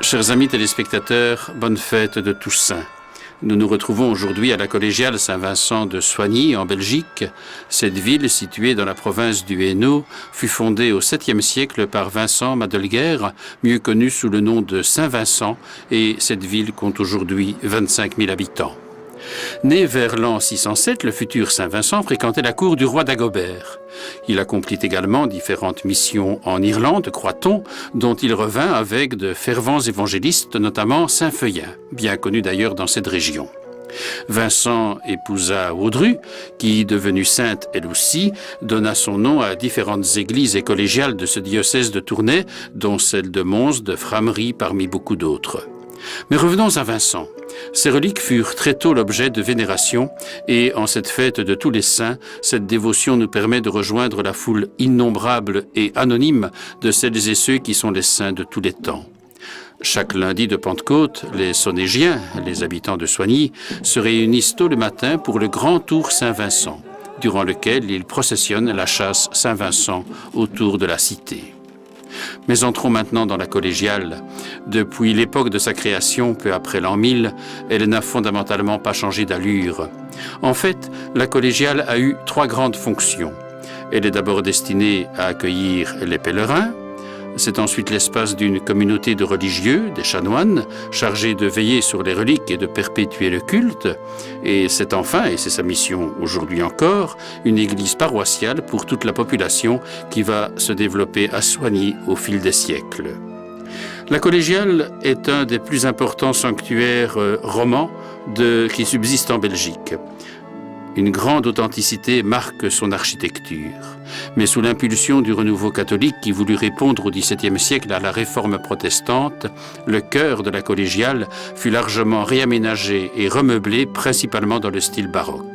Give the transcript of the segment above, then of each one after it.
Chers amis téléspectateurs, bonne fête de Toussaint. Nous nous retrouvons aujourd'hui à la collégiale Saint-Vincent de Soignies, en Belgique. Cette ville, située dans la province du Hainaut, fut fondée au 7e siècle par Vincent Madelguer, mieux connu sous le nom de Saint-Vincent, et cette ville compte aujourd'hui 25 000 habitants. Né vers l'an 607, le futur Saint-Vincent fréquentait la cour du roi Dagobert. Il accomplit également différentes missions en Irlande, croit-on, dont il revint avec de fervents évangélistes, notamment Saint-Feuillin, bien connu d'ailleurs dans cette région. Vincent épousa Audru, qui, devenue sainte elle aussi, donna son nom à différentes églises et collégiales de ce diocèse de Tournai, dont celle de Mons, de Frameries, parmi beaucoup d'autres. Mais revenons à Vincent. Ces reliques furent très tôt l'objet de vénération et en cette fête de tous les saints, cette dévotion nous permet de rejoindre la foule innombrable et anonyme de celles et ceux qui sont les saints de tous les temps. Chaque lundi de Pentecôte, les Sonégiens, les habitants de Soignies, se réunissent tôt le matin pour le grand tour Saint-Vincent, durant lequel ils processionnent la chasse Saint-Vincent autour de la cité. Mais entrons maintenant dans la collégiale. Depuis l'époque de sa création, peu après l'an 1000, elle n'a fondamentalement pas changé d'allure. En fait, la collégiale a eu trois grandes fonctions. Elle est d'abord destinée à accueillir les pèlerins. C'est ensuite l'espace d'une communauté de religieux, des chanoines, chargés de veiller sur les reliques et de perpétuer le culte. Et c'est enfin, et c'est sa mission aujourd'hui encore, une église paroissiale pour toute la population qui va se développer à Soignies au fil des siècles. La collégiale est un des plus importants sanctuaires romans qui subsistent en Belgique. Une grande authenticité marque son architecture. Mais sous l'impulsion du renouveau catholique qui voulut répondre au XVIIe siècle à la réforme protestante, le chœur de la collégiale fut largement réaménagé et remeublé, principalement dans le style baroque.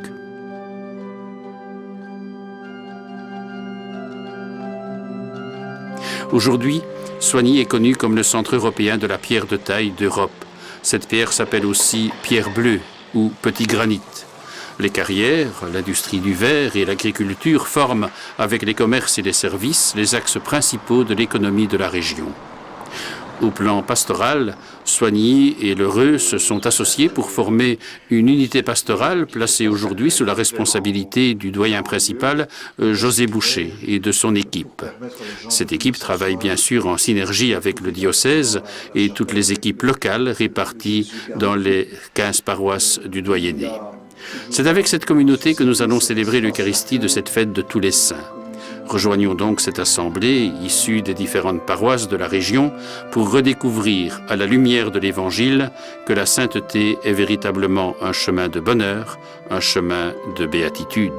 Aujourd'hui, Soignies est connu comme le centre européen de la pierre de taille d'Europe. Cette pierre s'appelle aussi pierre bleue ou petit granit. Les carrières, l'industrie du verre et l'agriculture forment, avec les commerces et les services, les axes principaux de l'économie de la région. Au plan pastoral, Soignies et l'Heureux se sont associés pour former une unité pastorale placée aujourd'hui sous la responsabilité du doyen principal, José Boucher, et de son équipe. Cette équipe travaille bien sûr en synergie avec le diocèse et toutes les équipes locales réparties dans les 15 paroisses du doyenné. C'est avec cette communauté que nous allons célébrer l'Eucharistie de cette fête de tous les saints. Rejoignons donc cette assemblée, issue des différentes paroisses de la région, pour redécouvrir, à la lumière de l'Évangile, que la sainteté est véritablement un chemin de bonheur, un chemin de béatitude.